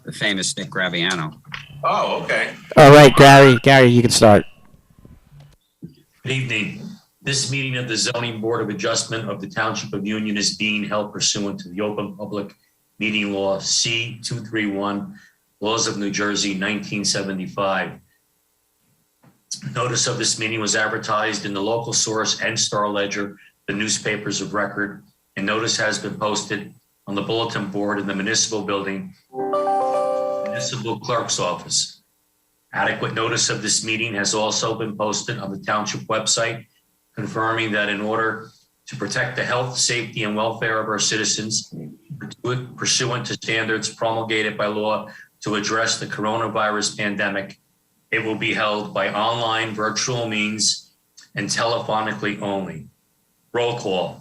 the famous Nick Graviano. Oh, okay. All right, Gary, you can start. Good evening. This meeting of the Zoning Board of Adjustment of the Township of Union is being held pursuant to the Open Public Meeting Law C-231, Laws of New Jersey, 1975. Notice of this meeting was advertised in the local source and Star Ledger, the newspapers of record, and notice has been posted on the bulletin board in the municipal building, municipal clerk's office. Adequate notice of this meeting has also been posted on the township website, confirming that in order to protect the health, safety, and welfare of our citizens, pursuant to standards promulgated by law to address the coronavirus pandemic, it will be held by online virtual means and telephonically only. Roll call.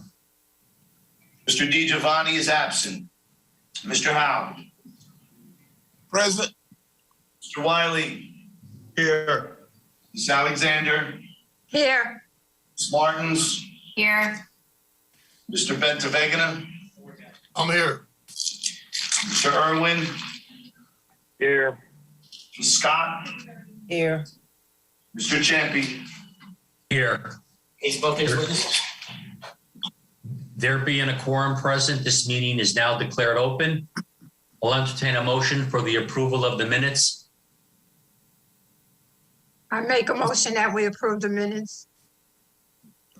Mr. DiGiovanni is absent. Mr. Howe. Present. Mr. Wiley. Here. Ms. Alexander. Here. Ms. Martins. Here. Mr. Bentavegana. I'm here. Mr. Irwin. Here. Ms. Scott. Here. Mr. Champy. Here. There being a quorum present, this meeting is now declared open. I'll entertain a motion for the approval of the minutes. I make a motion that we approve the minutes.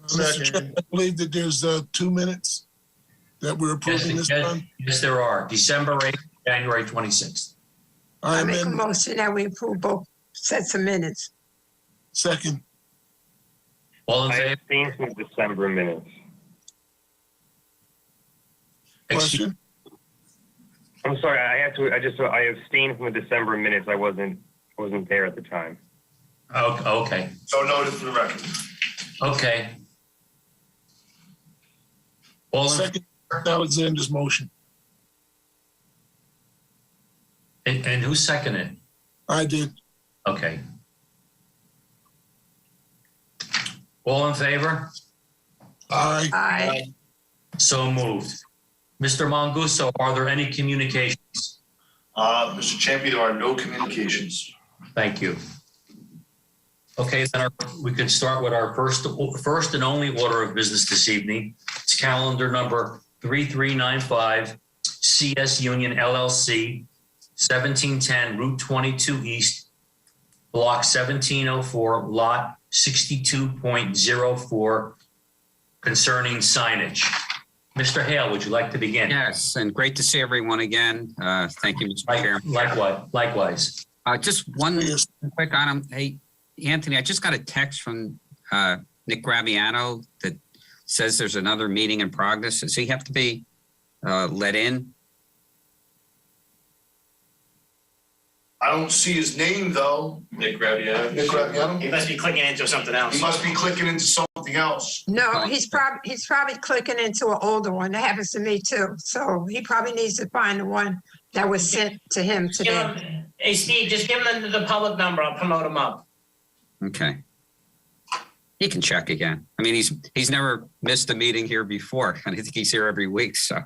Mr. Chairman, I believe that there's 2 minutes that we're approving this time. Yes, there are. December 8th, January 26th. I make a amend. motion that we approve both sets of minutes. Second. All in I favor? abstain from December minutes. Excuse- Question. I'm sorry, I abstained from the December minutes. I wasn't there at the time. Okay. So noted for the record. Okay. All in, Second, Alexander's motion. and who seconded? I did. Okay. All in favor? Aye. Aye. So moved. Mr. Manguso, are there any communications? Mr. Champy, there are no communications. Thank you. Okay, then we can start with our first and only order of business this evening. It's calendar number 3395, CS Union LLC, 1710 Route 22 East, Block 1704, Lot 62.04, concerning signage. Mr. Hale, would you like to begin? Yes, and great to see everyone again. Thank you, Mr. Chairman. Likewise. Just one Yes. quick item. Hey, Anthony, I just got a text from Nick Graviano that says there's another meeting in progress. Does he have to be let in? I don't see his name though. Nick Graviano. Nick Graviano? He must be clicking into something else. He must be clicking into something else. No, he's probably clicking into an older one. That happens to me too. So he probably needs to find the one that was sent to him today. Hey, Steve, just give him the public number. I'll promote him up. Okay. He can check again. I mean, he's never missed a meeting here before. I think he's here every week, so.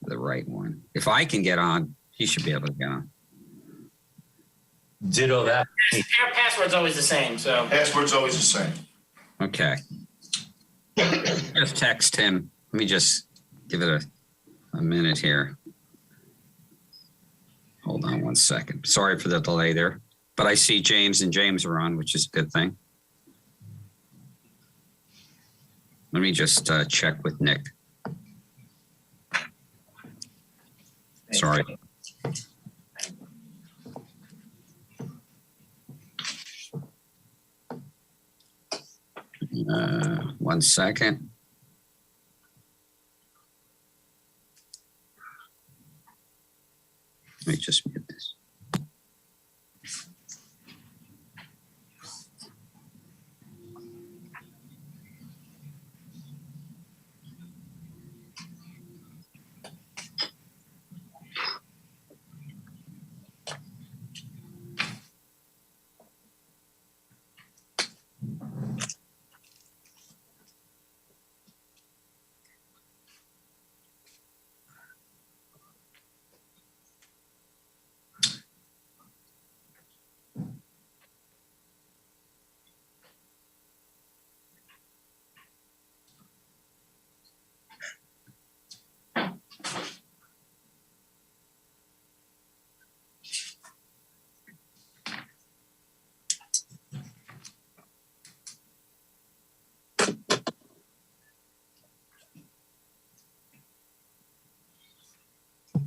The right one. If I can get on, he should be able to get on. Ditto that. Our password's always the same, so. Password's always the same. Okay. Just text him. Let me just give it a minute here. Hold on one second. Sorry for the delay there, but I see James and James are on, which is a good thing. Let me just check with Nick. Sorry. One second. Let me just mute this.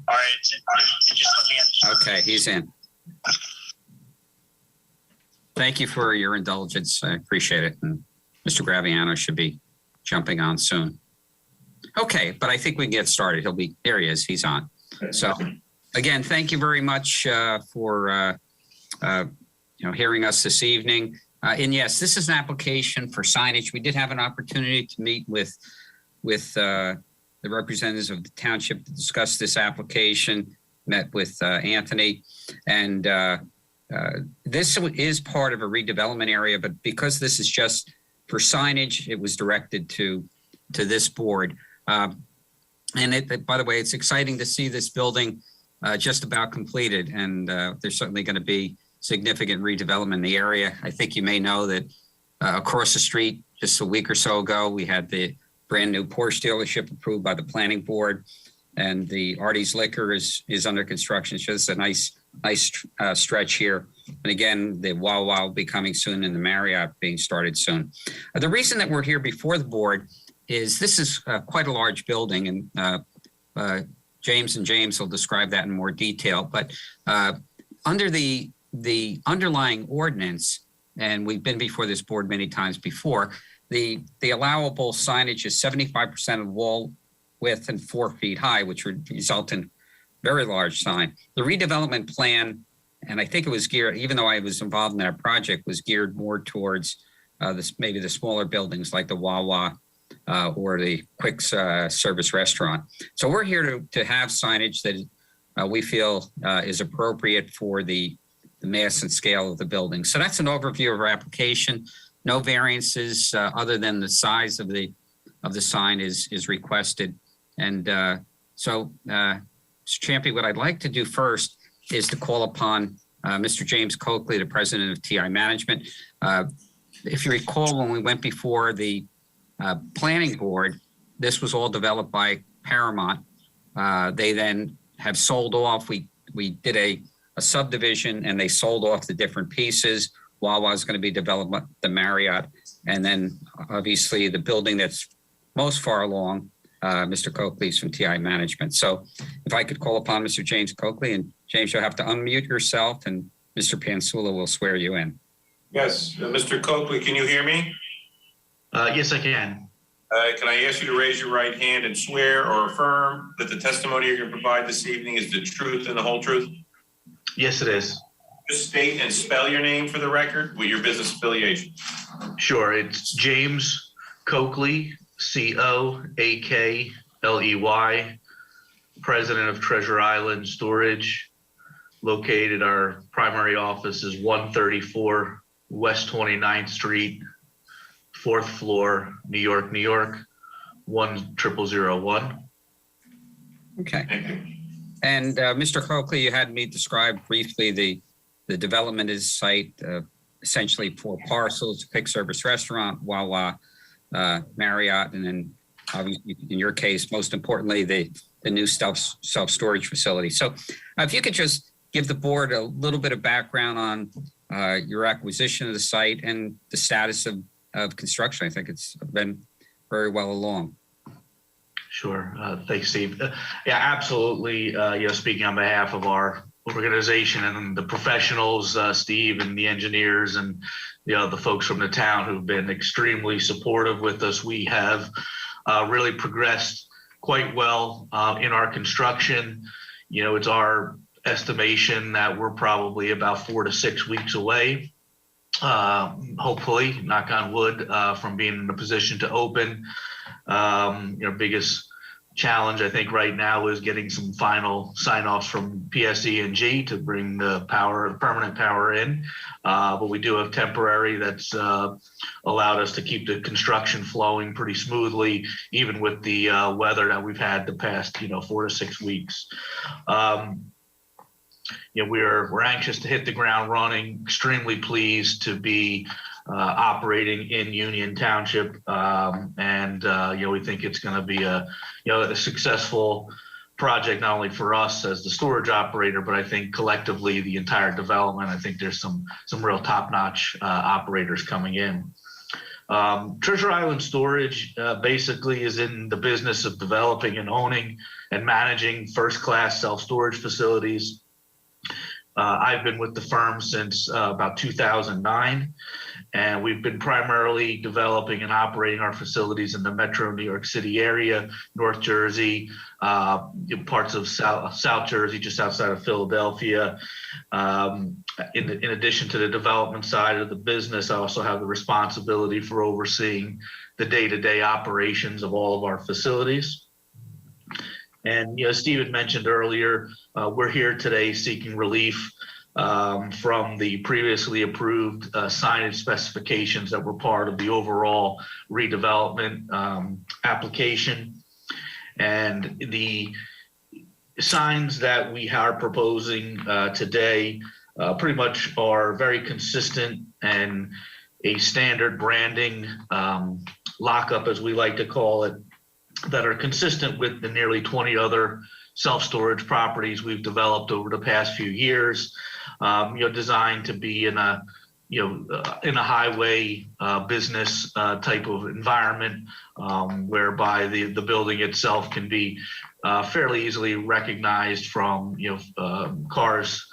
All right, just let me in. Okay, he's in. Thank you for your indulgence. I appreciate it. And Mr. Graviano should be jumping on soon. Okay, but I think we can get started. There he is, he's on. So again, thank you very much for hearing us this evening. And yes, this is an application for signage. We did have an opportunity to meet with the representatives of the township to discuss this application, met with Anthony, and this is part of a redevelopment area, but because this is just for signage, it was directed to this board. And by the way, it's exciting to see this building just about completed, and there's certainly going to be significant redevelopment in the area. I think you may know that across the street, just a week or so ago, we had the brand new Porsche dealership approved by the planning board, and the Artie's Liquor is under construction. So it's a nice stretch here. And again, the Wawa will be coming soon, and the Marriott being started soon. The reason that we're here before the board is this is quite a large building, and James will describe that in more detail. But under the underlying ordinance, and we've been before this board many times before, the allowable signage is 75% of wall width and 4 feet high, which would result in very large sign. The redevelopment plan, and I think it was geared, even though I was involved in that project, was geared more towards maybe the smaller buildings like the Wawa or the quick service restaurant. So we're here to have signage that we feel is appropriate for the mass and scale of the building. So that's an overview of our application. No variances other than the size of the sign is requested. And so, Mr. Champion, what I'd like to do first is to call upon Mr. James Coakley, the president of TI Management. If you recall, when we went before the planning board, this was all developed by Paramount. They then have sold off. We did a subdivision, and they sold off the different pieces. Wawa is going to be developed, the Marriott, and then obviously the building that's most far along, Mr. Coakley's from TI Management. So if I could call upon Mr. James Coakley, and James, you'll have to unmute yourself, and Mr. Pansula will swear you in. Yes, Mr. Coakley, can you hear me? Yes, I can. Can I ask you to raise your right hand and swear or affirm that the testimony you're going to provide this evening is the truth and the whole truth? Yes, it is. Just state and spell your name for the record with your business affiliation. Sure. It's James Coakley, Coakley, president of Treasure Island Storage. Located, our primary office is 134 West 29th Street, 4th floor, New York, 10001. Okay. Thank you. And Mr. Coakley, you had me describe briefly the development of the site, essentially 4 parcels, quick service restaurant, Wawa, Marriott, and then obviously in your case, most importantly, the new self-storage facility. So if you could just give the board a little bit of background on your acquisition of the site and the status of construction. I think it's been very well along. Sure. Thanks, Steve. Yeah, absolutely. Speaking on behalf of our organization and the professionals, Steve and the engineers and the folks from the town who've been extremely supportive with us. We have really progressed quite well in our construction. It's our estimation that we're probably about 4 to 6 weeks away, hopefully, knock on wood, from being in a position to open. Biggest challenge I think right now is getting some final sign-offs from PSE&G to bring the permanent power in. But we do have temporary that's allowed us to keep the construction flowing pretty smoothly, even with the weather that we've had the past 4 to 6 weeks. We're anxious to hit the ground running, extremely pleased to be operating in Union Township, and we think it's going to be a successful project, not only for us as the storage operator, but I think collectively the entire development. I think there's some real top-notch operators coming in. Treasure Island Storage basically is in the business of developing and owning and managing first-class self-storage facilities. I've been with the firm since about 2009, and we've been primarily developing and operating our facilities in the metro New York City area, North Jersey, parts of South Jersey, just outside of Philadelphia. In addition to the development side of the business, I also have the responsibility for overseeing the day-to-day operations of all of our facilities. And as Steve had mentioned earlier, we're here today seeking relief from the previously approved signage specifications that were part of the overall redevelopment application. And the signs that we are proposing today pretty much are very consistent and a standard branding lockup, as we like to call it, that are consistent with the nearly 20 other self-storage properties we've developed over the past few years, designed to be in a highway business type of environment, whereby the building itself can be fairly easily recognized from cars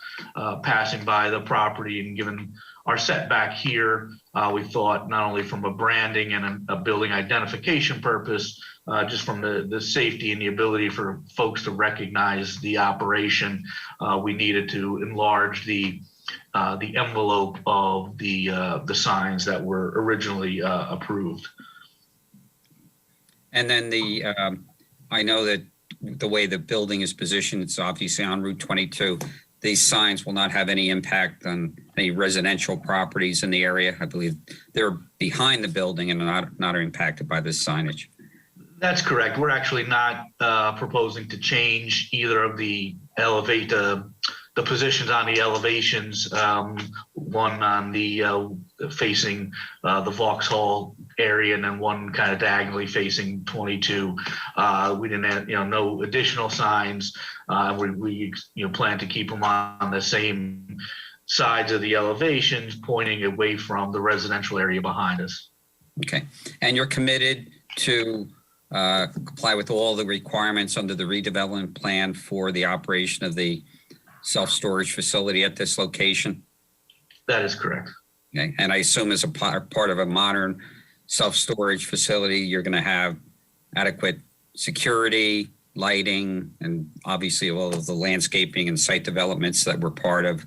passing by the property. And given our setback here, we thought not only from a branding and a building identification purpose, just from the safety and the ability for folks to recognize the operation, we needed to enlarge the envelope of the signs that were originally approved. And then I know that the way the building is positioned, it's obviously on Route 22. These signs will not have any impact on any residential properties in the area. I believe they're behind the building and not impacted by this signage. That's correct. We're actually not proposing to change either of the positions on the elevations. One on the facing the Vauxhall area, and then one kind of diagonally facing 22. We didn't have, no additional signs. We plan to keep them on the same sides of the elevations, pointing away from the residential area behind us. Okay, and you're committed to comply with all the requirements under the redevelopment plan for the operation of the self-storage facility at this location? That is correct. Okay, and I assume as a part of a modern self-storage facility, you're going to have adequate security, lighting, and obviously all of the landscaping and site developments that were part of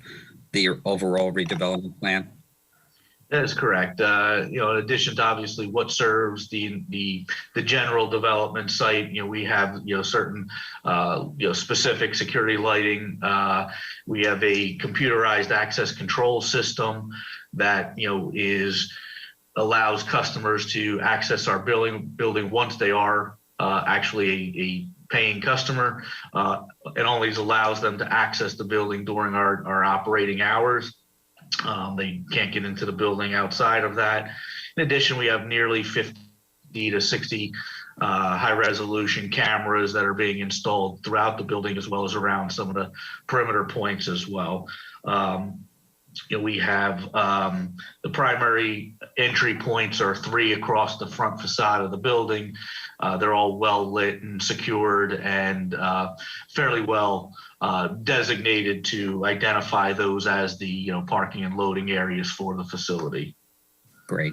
the overall redevelopment plan? That is correct. In addition to obviously what serves the general development site, we have certain specific security lighting. We have a computerized access control system that allows customers to access our building once they are actually a paying customer. It only allows them to access the building during our operating hours. They can't get into the building outside of that. In addition, we have nearly 50 to 60 high resolution cameras that are being installed throughout the building, as well as around some of the perimeter points as well. We have the primary entry points are 3 across the front facade of the building. They're all well lit and secured and fairly well designated to identify those as the parking and loading areas for the facility. Great,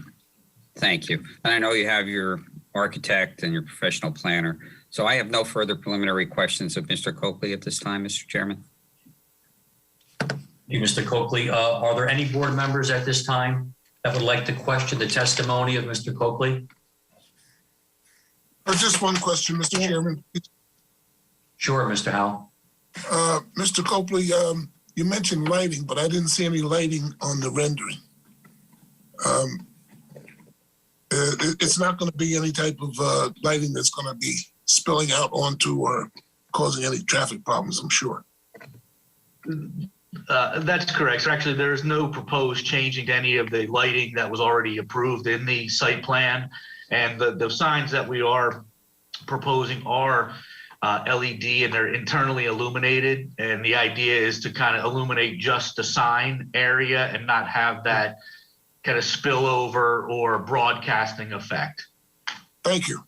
thank you. And I know you have your architect and your professional planner. So I have no further preliminary questions of Mr. Coakley at this time, Mr. Chairman. Hey, Mr. Coakley, are there any board members at this time that would like to question the testimony of Mr. Coakley? Just one question, Mr. Chairman. Sure, Mr. Howell. Mr. Coakley, you mentioned lighting, but I didn't see any lighting on the rendering. It's not going to be any type of lighting that's going to be spilling out onto or causing any traffic problems, I'm sure. That's correct. So actually, there is no proposed changing to any of the lighting that was already approved in the site plan. And the signs that we are proposing are LED, and they're internally illuminated. And the idea is to kind of illuminate just the sign area and not have that kind of spillover or broadcasting effect. Thank you.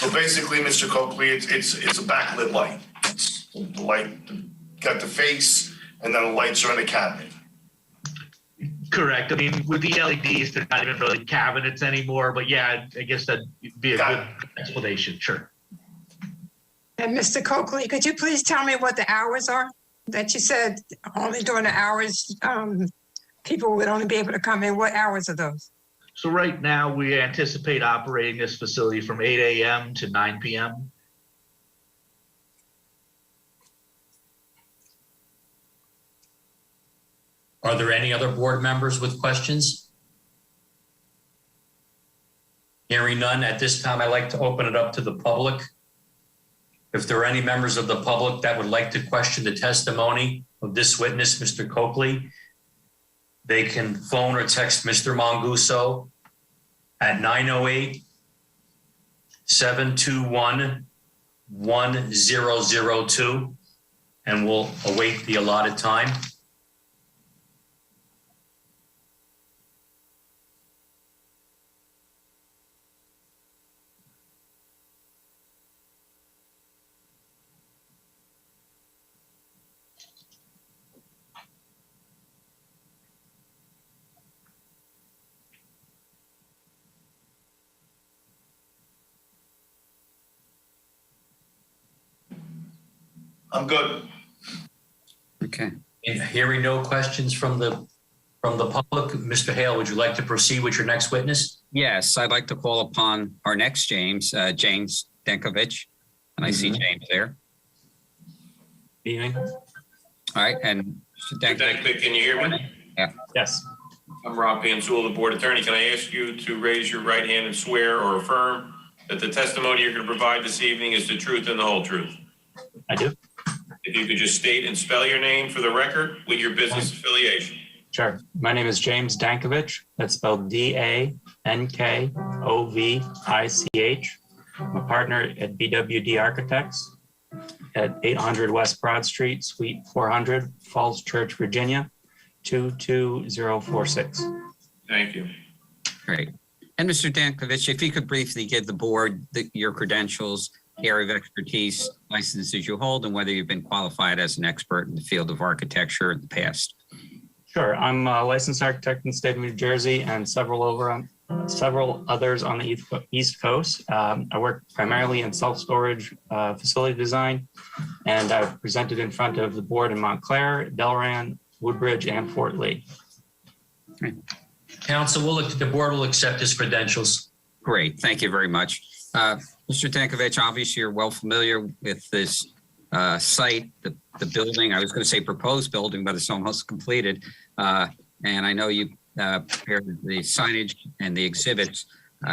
So basically, Mr. Coakley, it's a backlit light. It's the light, got the face, and then the lights are in the cabinet. Correct. I mean, with the LEDs, they're not even really cabinets anymore, but yeah, I guess that'd be a good explanation. Sure. And Mr. Coakley, could you please tell me what the hours are? That you said only during the hours, people would only be able to come in. What hours are those? So right now, we anticipate operating this facility from 8 a.m. to 9 p.m. Are there any other board members with questions? Hearing none, at this time, I'd like to open it up to the public. If there are any members of the public that would like to question the testimony of this witness, Mr. Coakley, they can phone or text Mr. Manguso at 908-721-1002, and we'll await the allotted time. I'm good. Okay. And hearing no questions from the public, Mr. Hale, would you like to proceed with your next witness? Yes, I'd like to call upon our next James, James Dankovich. And I see James there. Evening. All right, and Mr. Mr. Dankovich, can you hear me? Yeah. Yes. I'm Rob Pansul, the board attorney. Can I ask you to raise your right hand and swear or affirm that the testimony you're going to provide this evening is the truth and the whole truth? I do. If you could just state and spell your name for the record with your business affiliation. Sure. My name is James Dankovich. That's spelled D-A-N-K-O-V-I-C-H. I'm a partner at BWD Architects at 800 West Broad Street, Suite 400, Falls Church, Virginia, 22046. Thank you. Great. And Mr. Dankovich, if you could briefly give the board your credentials, area of expertise, licenses you hold, and whether you've been qualified as an expert in the field of architecture in the past. Sure. I'm a licensed architect in the state of New Jersey and several others on the East Coast. I work primarily in self-storage facility design, and I've presented in front of the board in Montclair, Delran, Woodbridge, and Fort Lee. Great. Council, the board will accept his credentials. Great. Thank you very much. Mr. Dankovich, obviously you're well familiar with this site, the building. I was going to say proposed building, but it's almost completed. And I know you prepared the signage and the exhibits.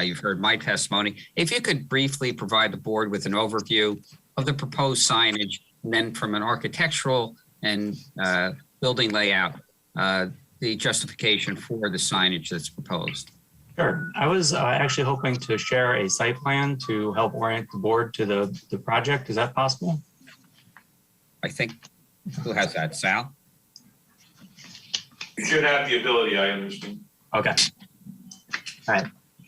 You've heard my testimony. If you could briefly provide the board with an overview of the proposed signage, and then from an architectural and building layout, the justification for the signage that's proposed. Sure. I was actually hoping to share a site plan to help orient the board to the project. Is that possible? I think, who has that, Sal? You should have the ability, I understand. Okay. All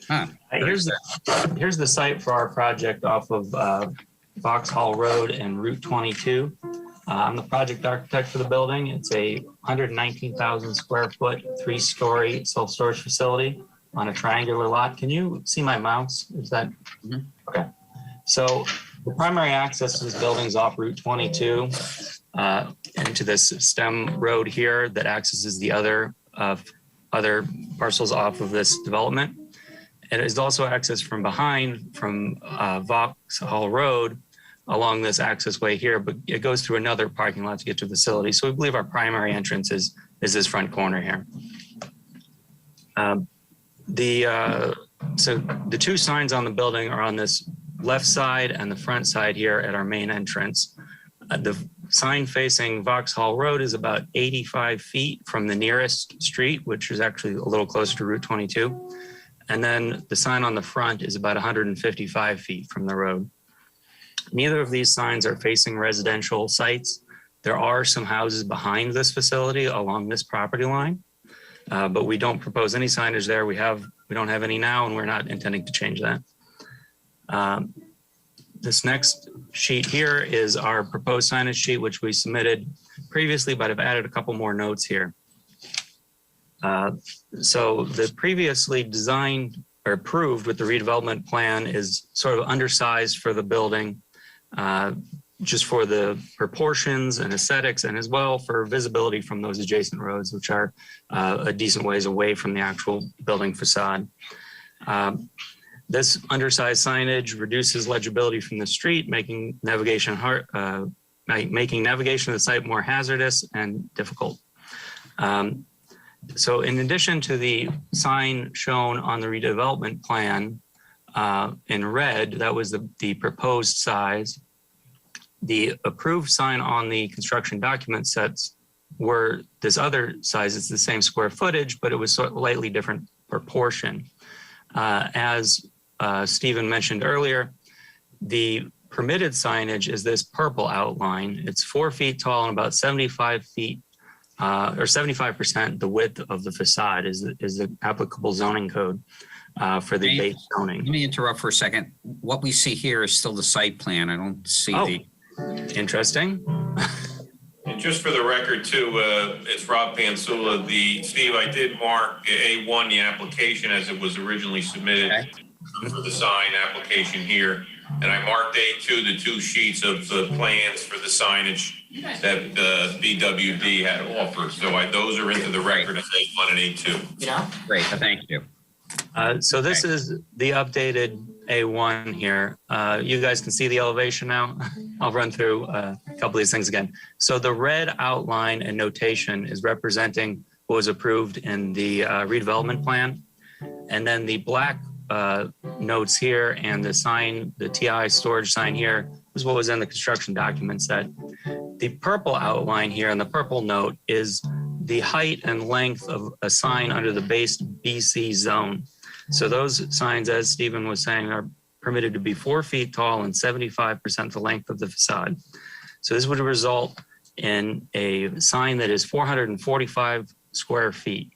right. Here's the site for our project off of Vauxhall Road and Route 22. I'm the project architect for the building. It's a 119,000 square foot, 3-story self-storage facility on a triangular lot. Can you see my mouse? Is that okay? So the primary access to this building is off Route 22 into this stem road here that accesses the other parcels off of this development. It is also accessed from behind from Vauxhall Road along this access way here, but it goes through another parking lot to get to the facility. So we believe our primary entrance is this front corner here. So the two signs on the building are on this left side and the front side here at our main entrance. The sign facing Vauxhall Road is about 85 feet from the nearest street, which is actually a little closer to Route 22. And then the sign on the front is about 155 feet from the road. Neither of these signs are facing residential sites. There are some houses behind this facility along this property line, but we don't propose any signage there. We don't have any now, and we're not intending to change that. This next sheet here is our proposed signage sheet, which we submitted previously, but I've added a couple more notes here. So the previously designed or approved with the redevelopment plan is sort of undersized for the building, just for the proportions and aesthetics, and as well for visibility from those adjacent roads, which are a decent ways away from the actual building facade. This undersized signage reduces legibility from the street, making navigation of the site more hazardous and difficult. So in addition to the sign shown on the redevelopment plan in red, that was the proposed size. The approved sign on the construction document sets were this other size. It's the same square footage, but it was slightly different proportion. As Stephen mentioned earlier, the permitted signage is this purple outline. It's 4 feet tall and about 75 feet or 75% the width of the facade is the applicable zoning code for the base zoning. Let me interrupt for a second. What we see here is still the site plan. I don't see the... Interesting. And just for the record too, it's Rob Pansula. Steve, I did mark A1, the application as it was originally submitted for the sign application here. And I marked A2, the 2 sheets of the plans for the signage that BWD had offered. So those are into the record as A1 and A2. Yeah. Great, thank you. So this is the updated A1 here. You guys can see the elevation now. I'll run through a couple of these things again. So the red outline and notation is representing what was approved in the redevelopment plan. And then the black notes here and the sign, the TI storage sign here, is what was in the construction document set. The purple outline here and the purple note is the height and length of a sign under the base BC zone. So those signs, as Stephen was saying, are permitted to be 4 feet tall and 75% the length of the facade. So this would result in a sign that is 445 square feet.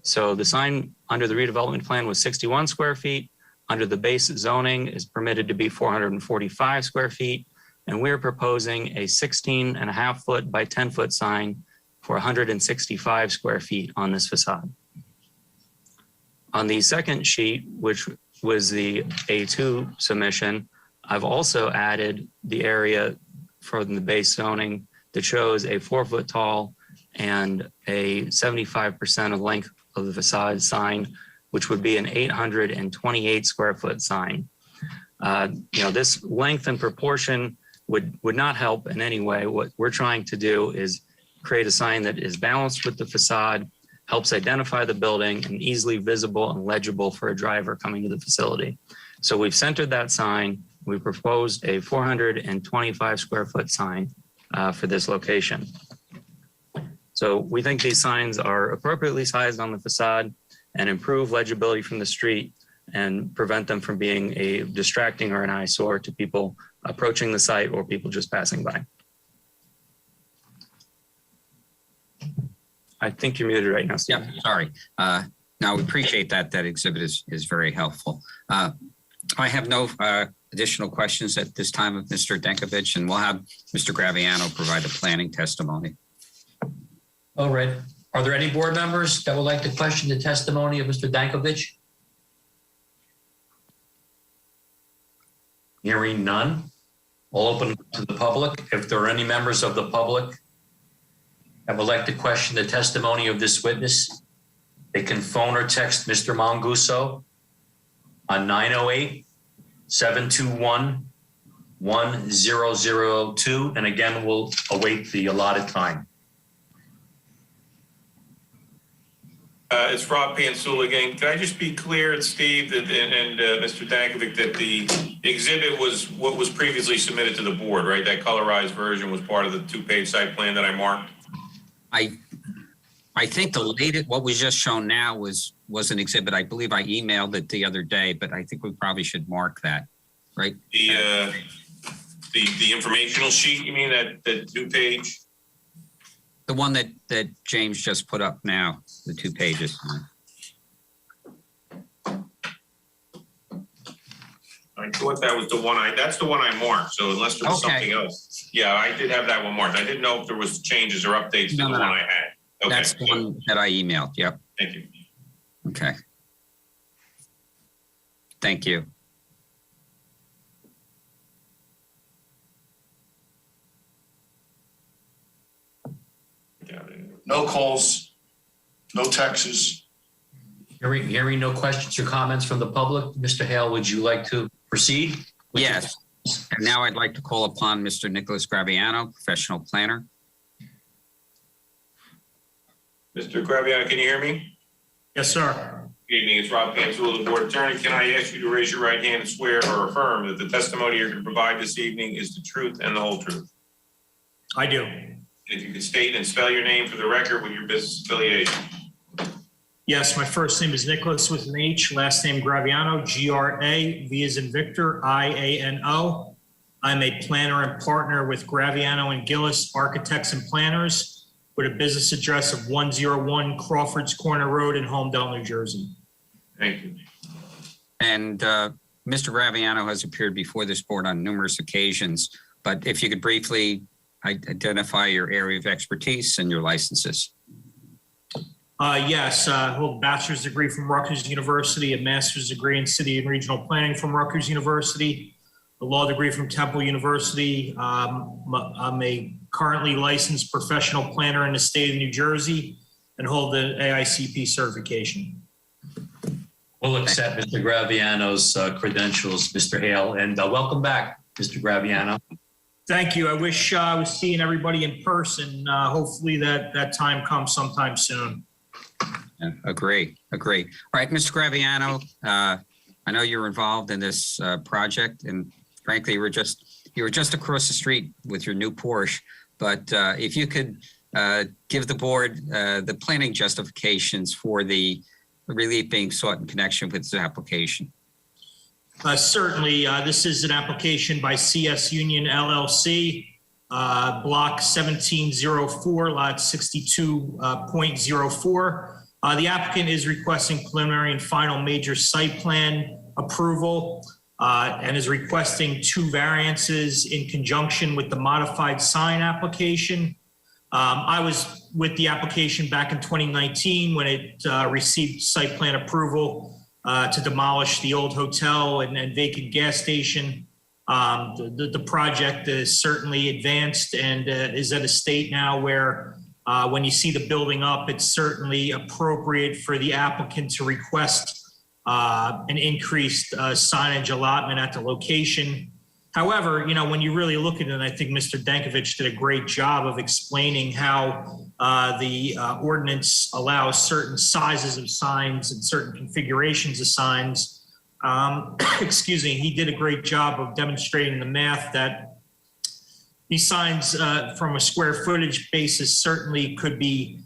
So the sign under the redevelopment plan was 61 square feet. Under the base zoning is permitted to be 445 square feet. And we're proposing a 16.5 foot by 10 foot sign for 165 square feet on this facade. On the second sheet, which was the A2 submission, I've also added the area from the base zoning that shows a 4 foot tall and a 75% of length of the facade sign, which would be an 828 square foot sign. This length and proportion would not help in any way. What we're trying to do is create a sign that is balanced with the facade, helps identify the building, and easily visible and legible for a driver coming to the facility. So we've centered that sign. We proposed a 425 square foot sign for this location. So we think these signs are appropriately sized on the facade and improve legibility from the street and prevent them from being a distracting or an eyesore to people approaching the site or people just passing by. I think you're muted right now, Steve. Yeah, sorry. No, we appreciate that. That exhibit is very helpful. I have no additional questions at this time of Mr. Dankovich, and we'll have Mr. Graviano provide a planning testimony. All right. Are there any board members that would like to question the testimony of Mr. Dankovich? Hearing none. I'll open to the public. If there are any members of the public that would like to question the testimony of this witness, they can phone or text Mr. Manguso on 908-721-1002. And again, we'll await the allotted time. It's Rob Pansula again. Can I just be clear, Steve and Mr. Dankovic, that the exhibit was what was previously submitted to the board, right? That colorized version was part of the 2-page site plan that I marked? I think the latest, what was just shown now was an exhibit. I believe I emailed it the other day, but I think we probably should mark that, right? The informational sheet, you mean, that 2-page? The one that James just put up now, the 2 pages. I thought that was the one that's the one I marked. So unless there was something else. Yeah, I did have that one marked. I didn't know if there was changes or updates to the one I had. Okay. That's the one that I emailed. Yep. Thank you. Okay. Thank you. No calls, no texts. Hearing no questions or comments from the public, Mr. Hale, would you like to proceed? Yes. And now I'd like to call upon Mr. Nicholas Graviano, professional planner. Mr. Graviano, can you hear me? Yes, sir. Good evening. It's Rob Panzula, the board attorney. Can I ask you to raise your right hand and swear or affirm that the testimony you're going to provide this evening is the truth and the whole truth? I do. If you could state and spell your name for the record with your business affiliation. Yes, my first name is Nicholas with an H, last name Graviano, G-R-A-V as in Victor, I-A-N-O. I'm a planner and partner with Graviano and Gillis Architects and Planners with a business address of 101 Crawford's Corner Road in Holmdel, New Jersey. Thank you. And Mr. Graviano has appeared before this board on numerous occasions, but if you could briefly identify your area of expertise and your licenses. Yes, I hold a bachelor's degree from Rutgers University, a master's degree in city and regional planning from Rutgers University, a law degree from Temple University. I'm a currently licensed professional planner in the state of New Jersey and hold the AICP certification. We'll accept Mr. Graviano's credentials, Mr. Hale, and welcome back, Mr. Graviano. Thank you. I wish I was seeing everybody in person. Hopefully that time comes sometime soon. Yeah, agree. All right, Mr. Graviano, I know you're involved in this project, and frankly, you were just across the street with your new Porsche. But if you could give the board the planning justifications for the relief being sought in connection with this application. Certainly, this is an application by CS Union LLC, block 1704, lot 62.04. The applicant is requesting preliminary and final major site plan approval and is requesting 2 variances in conjunction with the modified sign application. I was with the application back in 2019 when it received site plan approval to demolish the old hotel and vacant gas station. The project is certainly advanced and is at a state now where when you see the building up, it's certainly appropriate for the applicant to request an increased signage allotment at the location. However, when you really look at it, I think Mr. Dankovich did a great job of explaining how the ordinance allows certain sizes of signs and certain configurations of signs. Excuse me, he did a great job of demonstrating the math that these signs from a square footage basis certainly could be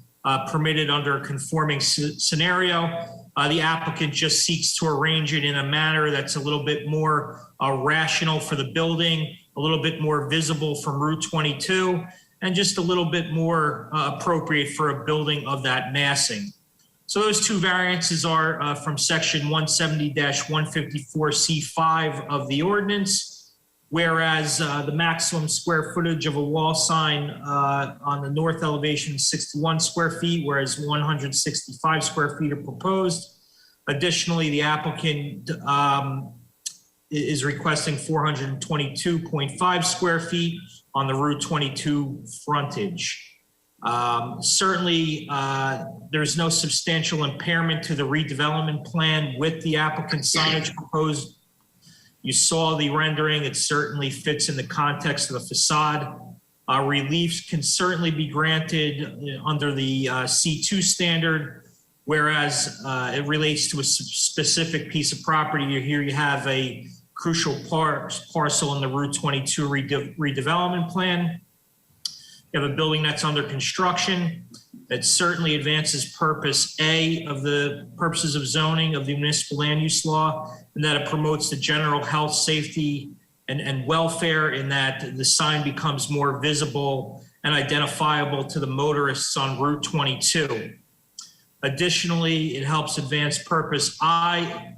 permitted under a conforming scenario. The applicant just seeks to arrange it in a manner that's a little bit more rational for the building, a little bit more visible from Route 22, and just a little bit more appropriate for a building of that massing. So those 2 variances are from section 170-154C5 of the ordinance, whereas the maximum square footage of a wall sign on the north elevation is 61 square feet, whereas 165 square feet are proposed. Additionally, the applicant is requesting 422.5 square feet on the Route 22 frontage. Certainly, there's no substantial impairment to the redevelopment plan with the applicant's signage proposed. You saw the rendering. It certainly fits in the context of the facade. Reliefs can certainly be granted under the C2 standard, whereas it relates to a specific piece of property. Here you have a crucial parcel in the Route 22 redevelopment plan. You have a building that's under construction that certainly advances purpose A of the purposes of zoning of the municipal land use law, and that it promotes the general health, safety, and welfare, in that the sign becomes more visible and identifiable to the motorists on Route 22. Additionally, it helps advance purpose I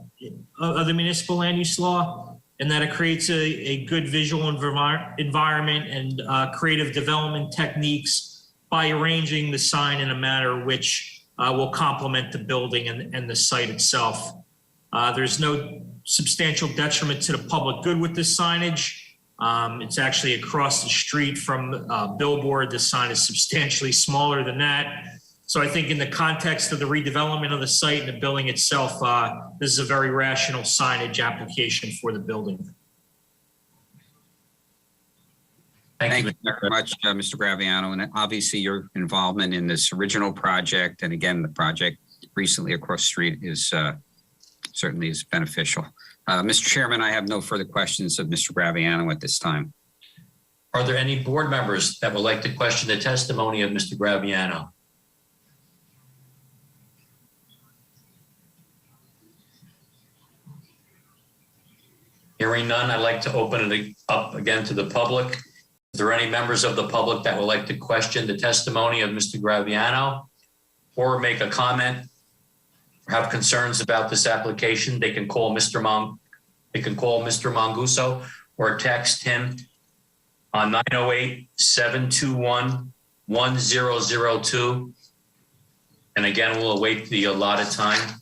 of the municipal land use law, and that it creates a good visual environment and creative development techniques by arranging the sign in a manner which will complement the building and the site itself. There's no substantial detriment to the public good with this signage. It's actually across the street from a billboard. The sign is substantially smaller than that. So I think in the context of the redevelopment of the site and the building itself, this is a very rational signage application for the building. Thank you very much, Mr. Graviano. And obviously your involvement in this original project, and again, the project recently across the street is certainly is beneficial. Mr. Chairman, I have no further questions of Mr. Graviano at this time. Are there any board members that would like to question the testimony of Mr. Graviano? Hearing none, I'd like to open it up again to the public. Is there any members of the public that would like to question the testimony of Mr. Graviano or make a comment or have concerns about this application? They can call Mr. Manguso or text him on 908-721-1002. And again, we'll await the allotted time.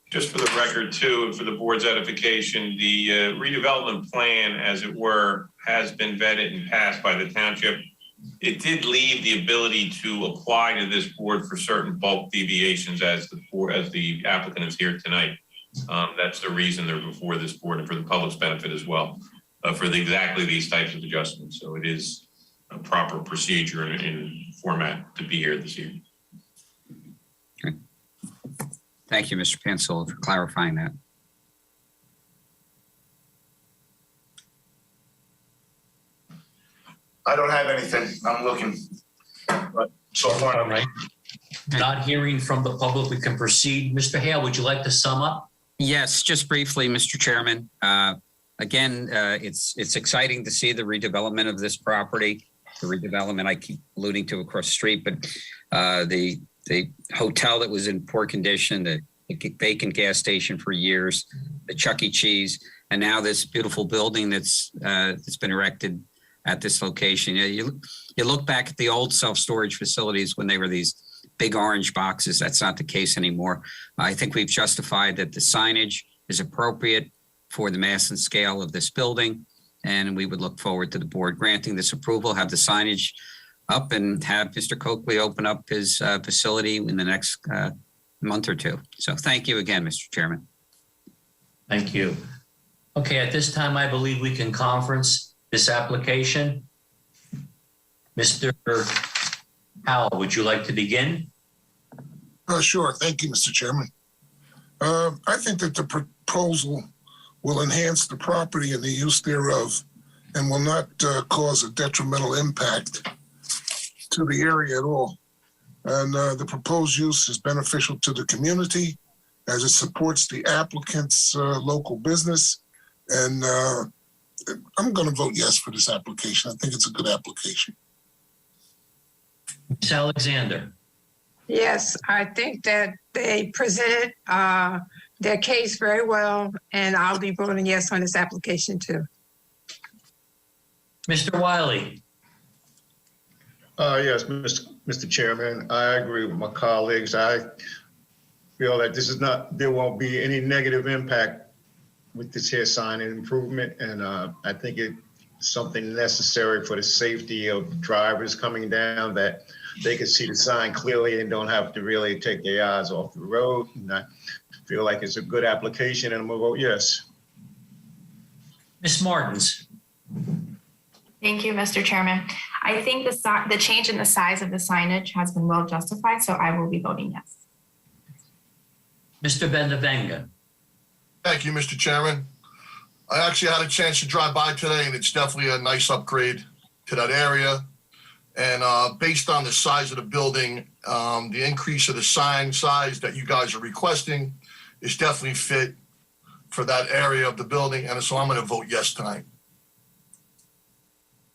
Just for the record too, and for the board's edification, the redevelopment plan, as it were, has been vetted and passed by the township. It did leave the ability to apply to this board for certain bulk deviations as the applicant is here tonight. That's the reason they're before this board and for the public's benefit as well, for exactly these types of adjustments. So it is a proper procedure in format to be here this evening. Okay. Thank you, Mr. Pansel, for clarifying that. I don't have anything. I'm looking, but so far I'm right. Not hearing from the public, we can proceed. Mr. Hale, would you like to sum up? Yes, just briefly, Mr. Chairman. Again, it's exciting to see the redevelopment of this property. The redevelopment I keep alluding to across the street, but the hotel that was in poor condition, the vacant gas station for years, the Chuck E. Cheese, and now this beautiful building that's been erected at this location. You look back at the old self-storage facilities when they were these big orange boxes. That's not the case anymore. I think we've justified that the signage is appropriate for the mass and scale of this building, and we would look forward to the board granting this approval, have the signage up, and have Mr. Coakley open up his facility in the next month or two. So thank you again, Mr. Chairman. Thank you. Okay, at this time, I believe we can conference this application. Mr. Howell, would you like to begin? Sure. Thank you, Mr. Chairman. I think that the proposal will enhance the property and the use thereof and will not cause a detrimental impact to the area at all. And the proposed use is beneficial to the community as it supports the applicant's local business. And I'm going to vote yes for this application. I think it's a good application. Ms. Alexander. Yes, I think that they presented their case very well, and I'll be voting yes on this application too. Mr. Wiley. Yes, Mr. Chairman, I agree with my colleagues. I feel that there won't be any negative impact with this here sign improvement, and I think it's something necessary for the safety of drivers coming down, that they can see the sign clearly and don't have to really take their eyes off the road. And I feel like it's a good application, and I'm gonna vote yes. Ms. Martins. Thank you, Mr. Chairman. I think the change in the size of the signage has been well justified, so I will be voting yes. Mr. Bendavenga. Thank you, Mr. Chairman. I actually had a chance to drive by today, and it's definitely a nice upgrade to that area. And based on the size of the building, the increase of the sign size that you guys are requesting is definitely fit for that area of the building. And so I'm going to vote yes tonight.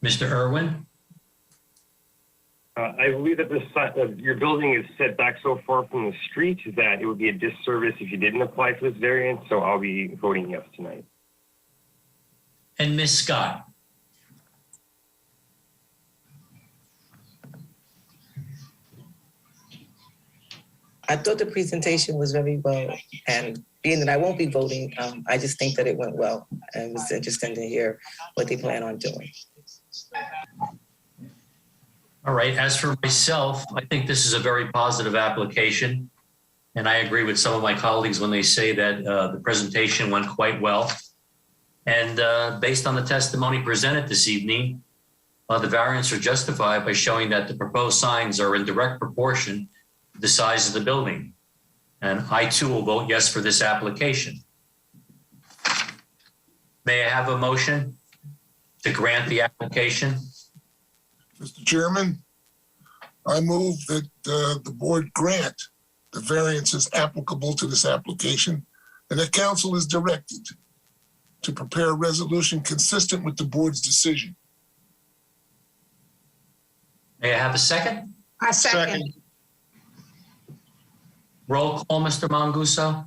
Mr. Irwin. I believe that your building is set back so far from the street that it would be a disservice if you didn't apply for this variance, so I'll be voting yes tonight. And Ms. Scott? I thought the presentation was very well, and being that I won't be voting, I just think that it went well, and it was interesting to hear what they plan on doing. All right, as for myself, I think this is a very positive application. And I agree with some of my colleagues when they say that the presentation went quite well. And based on the testimony presented this evening, the variants are justified by showing that the proposed signs are in direct proportion to the size of the building. And I too will vote yes for this application. May I have a motion to grant the application? Mr. Chairman, I move that the board grant the variances applicable to this application and that council is directed to prepare a resolution consistent with the board's decision. May I have a second? I second. Roll call, Mr. Manguso.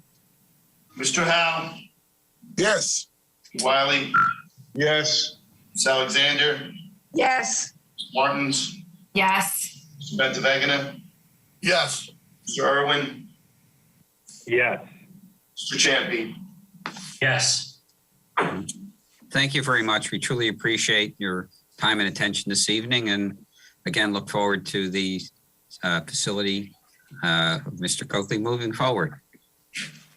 Mr. Howe, Yes. Wiley, Yes. Ms. Alexander, Yes. Martins, Yes. Mr. Bentavegana, Yes. Mr. Irwin, Yes. Mr. Champy. Yes. Thank you very much. We truly appreciate your time and attention this evening. And again, look forward to the facility of Mr. Coakley moving forward.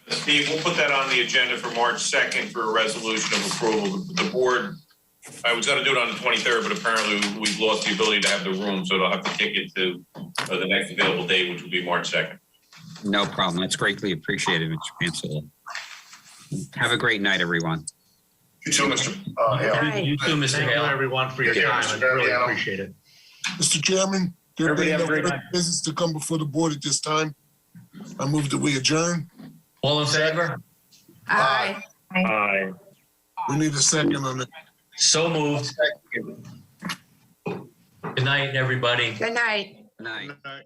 Steve, we'll put that on the agenda for March 2nd for a resolution of approval. The board, I was going to do it on the 23rd, but apparently we've lost the ability to have the room, so they'll have to kick it to the next available date, which will be March 2nd. No problem. That's greatly appreciated, Mr. Pansula. Have a great night, everyone. You too, Mr. Aye. You too, Mr. Thank you, Hale. everyone, for your Yeah, time. Mr. I really Graviano. appreciate it. Mr. Chairman, there Everybody being have no a great further night. business to come before the board at this time, I move that we adjourn. All in favor? Aye. Aye. We need a second on it. So moved. Good night, everybody. Good night. Good night. Good night.